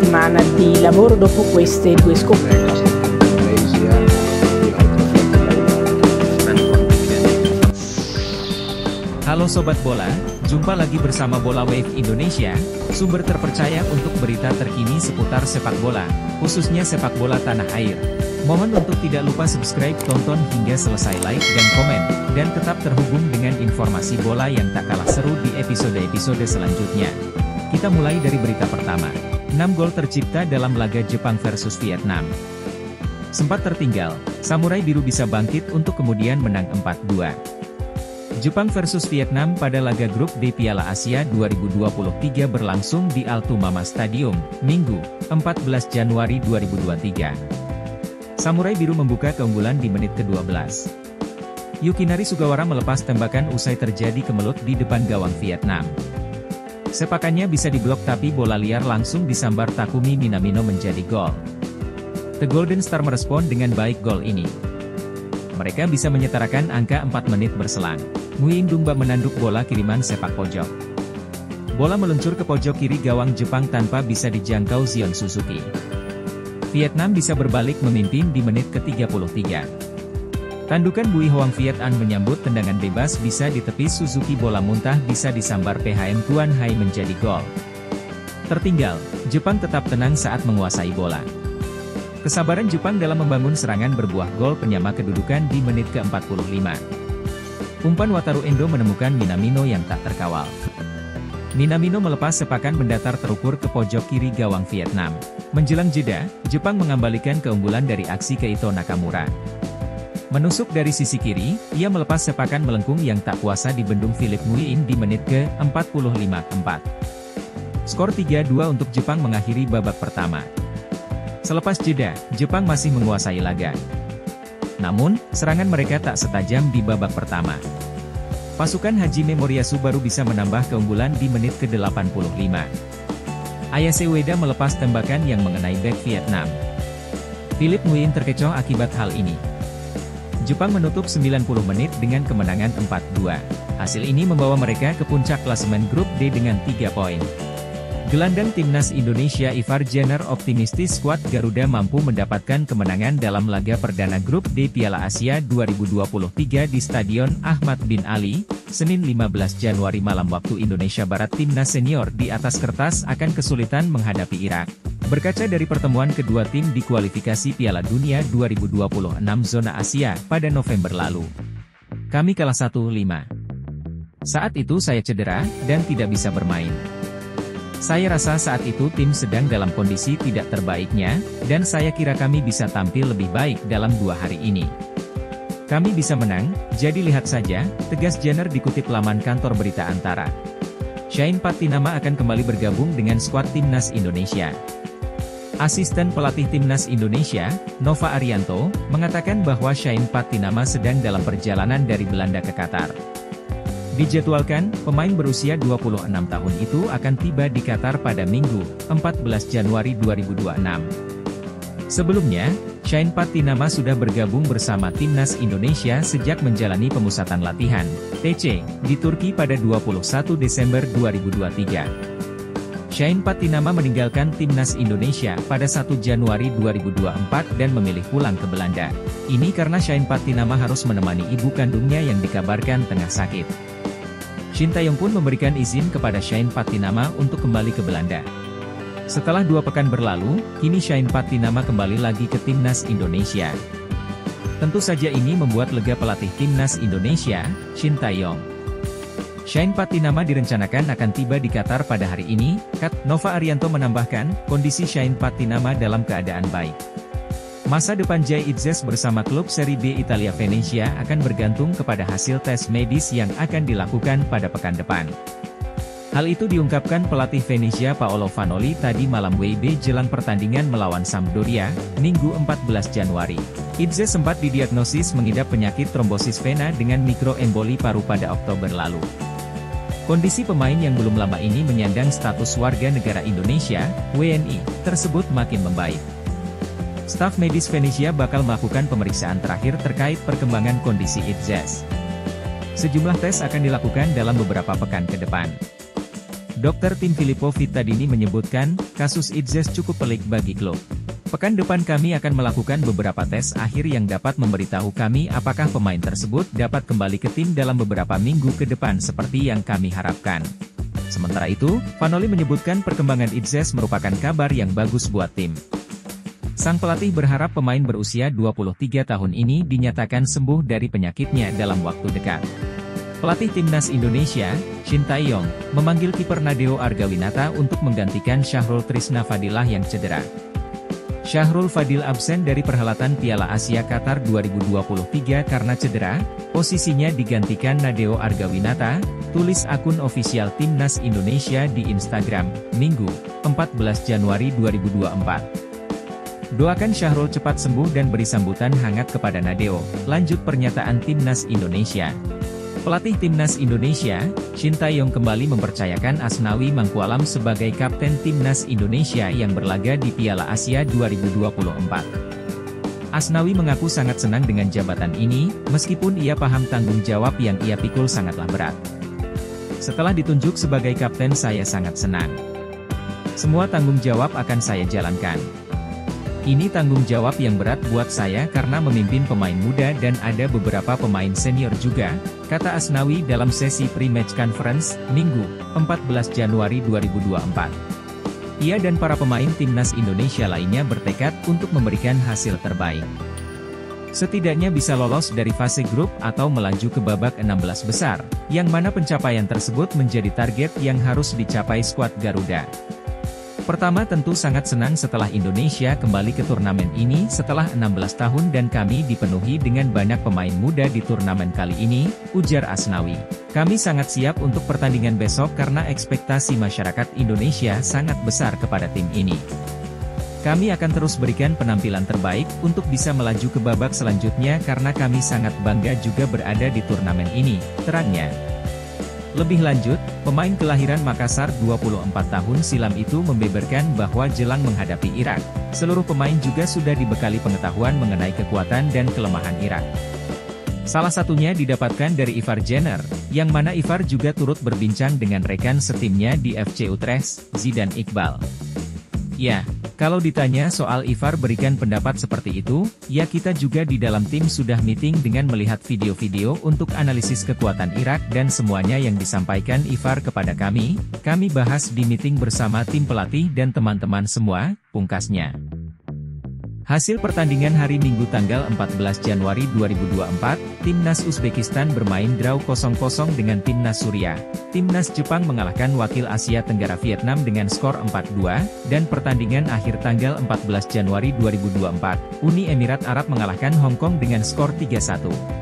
settimana di lavoro dopo queste due sconfitte. Halo Sobat Bola, jumpa lagi bersama Bola Wave Indonesia, sumber terpercaya untuk berita terkini seputar sepak bola, khususnya sepak bola tanah air. Mohon untuk tidak lupa subscribe, tonton hingga selesai, like dan komen, dan tetap terhubung dengan informasi bola yang tak kalah seru di episode-episode selanjutnya. Kita mulai dari berita pertama. 6 gol tercipta dalam laga Jepang versus Vietnam. Sempat tertinggal, Samurai Biru bisa bangkit untuk kemudian menang 4-2. Jepang versus Vietnam pada laga grup D Piala Asia 2023 berlangsung di Altumama Stadium, Minggu, 14 Januari 2023. Samurai Biru membuka keunggulan di menit ke-12. Yukinari Sugawara melepas tembakan usai terjadi kemelut di depan gawang Vietnam. Sepakannya bisa diblok tapi bola liar langsung disambar Takumi Minamino menjadi gol. The Golden Star merespon dengan baik gol ini. Mereka bisa menyetarakan angka 4 menit berselang. Nguyen Dumba menanduk bola kiriman sepak pojok. Bola meluncur ke pojok kiri gawang Jepang tanpa bisa dijangkau Zion Suzuki. Vietnam bisa berbalik memimpin di menit ke-33. Tandukan Bui Hoang Viet An menyambut tendangan bebas bisa ditepis Suzuki, bola muntah bisa disambar PHM Tuan Hai menjadi gol. Tertinggal, Jepang tetap tenang saat menguasai bola. Kesabaran Jepang dalam membangun serangan berbuah gol penyama kedudukan di menit ke-45. Umpan Wataru Endo menemukan Minamino yang tak terkawal. Minamino melepas sepakan mendatar terukur ke pojok kiri gawang Vietnam. Menjelang jeda, Jepang mengembalikan keunggulan dari aksi Keito Nakamura. Menusuk dari sisi kiri, ia melepas sepakan melengkung yang tak kuasa dibendung Philip Nguyen di menit ke-45. Skor 3-2 untuk Jepang mengakhiri babak pertama. Selepas jeda, Jepang masih menguasai laga. Namun, serangan mereka tak setajam di babak pertama. Pasukan Hajime Moriyasu baru bisa menambah keunggulan di menit ke-85. Ayase Ueda melepas tembakan yang mengenai bek Vietnam. Philip Nguyen terkecoh akibat hal ini. Jepang menutup 90 menit dengan kemenangan 4-2. Hasil ini membawa mereka ke puncak klasemen grup D dengan 3 poin. Gelandang timnas Indonesia Ivar Jenner optimistis skuad Garuda mampu mendapatkan kemenangan dalam laga perdana grup D Piala Asia 2023 di Stadion Ahmad bin Ali, Senin 15 Januari malam waktu Indonesia Barat. Timnas senior di atas kertas akan kesulitan menghadapi Irak. Berkaca dari pertemuan kedua tim di kualifikasi Piala Dunia 2026 zona Asia pada November lalu. Kami kalah 1-5. Saat itu saya cedera, dan tidak bisa bermain. Saya rasa saat itu tim sedang dalam kondisi tidak terbaiknya, dan saya kira kami bisa tampil lebih baik dalam 2 hari ini. Kami bisa menang, jadi lihat saja, tegas Jenner dikutip laman kantor berita Antara. Shane Patinama akan kembali bergabung dengan skuad timnas Indonesia. Asisten pelatih timnas Indonesia, Nova Arianto, mengatakan bahwa Shane Patinama sedang dalam perjalanan dari Belanda ke Qatar. Dijadwalkan, pemain berusia 26 tahun itu akan tiba di Qatar pada Minggu, 14 Januari 2026. Sebelumnya, Shane Patinama sudah bergabung bersama timnas Indonesia sejak menjalani pemusatan latihan, TC, di Turki pada 21 Desember 2023. Shane Patinama meninggalkan timnas Indonesia pada 1 Januari 2024 dan memilih pulang ke Belanda. Ini karena Shane Patinama harus menemani ibu kandungnya yang dikabarkan tengah sakit. Shin Taeyong pun memberikan izin kepada Shane Patinama untuk kembali ke Belanda. Setelah 2 pekan berlalu, kini Shane Patinama kembali lagi ke timnas Indonesia. Tentu saja ini membuat lega pelatih timnas Indonesia, Shin Taeyong. Shane Patinama direncanakan akan tiba di Qatar pada hari ini. Nova Arianto menambahkan, kondisi Shane Patinama dalam keadaan baik. Masa depan Jay Itzes bersama klub Serie B Italia Venezia akan bergantung kepada hasil tes medis yang akan dilakukan pada pekan depan. Hal itu diungkapkan pelatih Venezia Paolo Vanoli tadi malam WIB jelang pertandingan melawan Sampdoria, Minggu 14 Januari. Itzes sempat didiagnosis mengidap penyakit trombosis vena dengan mikroemboli paru pada Oktober lalu. Kondisi pemain yang belum lama ini menyandang status warga negara Indonesia, WNI, tersebut makin membaik. Staf medis Venezia bakal melakukan pemeriksaan terakhir terkait perkembangan kondisi Itzes. Sejumlah tes akan dilakukan dalam beberapa pekan ke depan. Dr. Tim Filippo Vittadini menyebutkan, kasus Itzes cukup pelik bagi klub. Pekan depan kami akan melakukan beberapa tes akhir yang dapat memberitahu kami apakah pemain tersebut dapat kembali ke tim dalam beberapa minggu ke depan seperti yang kami harapkan. Sementara itu, Vanoli menyebutkan perkembangan Itzes merupakan kabar yang bagus buat tim. Sang pelatih berharap pemain berusia 23 tahun ini dinyatakan sembuh dari penyakitnya dalam waktu dekat. Pelatih Timnas Indonesia, Shin Tae-yong, memanggil kiper Nadeo Argawinata untuk menggantikan Syahrul Trisna Fadilah yang cedera. Syahrul Fadil absen dari perhelatan Piala Asia Qatar 2023 karena cedera, posisinya digantikan Nadeo Argawinata, tulis akun ofisial Timnas Indonesia di Instagram, Minggu, 14 Januari 2024. Doakan Syahrul cepat sembuh dan beri sambutan hangat kepada Nadeo, lanjut pernyataan Timnas Indonesia. Pelatih Timnas Indonesia, Shin Tae-yong kembali mempercayakan Asnawi Mangkualam sebagai kapten Timnas Indonesia yang berlaga di Piala Asia 2024. Asnawi mengaku sangat senang dengan jabatan ini, meskipun ia paham tanggung jawab yang ia pikul sangatlah berat. Setelah ditunjuk sebagai kapten saya sangat senang. Semua tanggung jawab akan saya jalankan. Ini tanggung jawab yang berat buat saya karena memimpin pemain muda dan ada beberapa pemain senior juga, kata Asnawi dalam sesi pre-match conference, Minggu, 14 Januari 2024. Ia dan para pemain Timnas Indonesia lainnya bertekad untuk memberikan hasil terbaik. Setidaknya bisa lolos dari fase grup atau melaju ke babak 16 besar, yang mana pencapaian tersebut menjadi target yang harus dicapai skuad Garuda. Pertama tentu sangat senang setelah Indonesia kembali ke turnamen ini setelah 16 tahun dan kami dipenuhi dengan banyak pemain muda di turnamen kali ini, ujar Asnawi. Kami sangat siap untuk pertandingan besok karena ekspektasi masyarakat Indonesia sangat besar kepada tim ini. Kami akan terus berikan penampilan terbaik untuk bisa melaju ke babak selanjutnya karena kami sangat bangga juga berada di turnamen ini, terangnya. Lebih lanjut, pemain kelahiran Makassar 24 tahun silam itu membeberkan bahwa jelang menghadapi Irak, seluruh pemain juga sudah dibekali pengetahuan mengenai kekuatan dan kelemahan Irak. Salah satunya didapatkan dari Ivar Jenner, yang mana Ivar juga turut berbincang dengan rekan setimnya di FC Utrecht, Zidane Iqbal. Ya, kalau ditanya soal Ivar berikan pendapat seperti itu, ya kita juga di dalam tim sudah meeting dengan melihat video-video untuk analisis kekuatan Irak dan semuanya yang disampaikan Ivar kepada kami bahas di meeting bersama tim pelatih dan teman-teman semua, pungkasnya. Hasil pertandingan hari Minggu tanggal 14 Januari 2024, Timnas Uzbekistan bermain draw 0-0 dengan Timnas Suriah. Timnas Jepang mengalahkan wakil Asia Tenggara Vietnam dengan skor 4-2, dan pertandingan akhir tanggal 14 Januari 2024, Uni Emirat Arab mengalahkan Hong Kong dengan skor 3-1.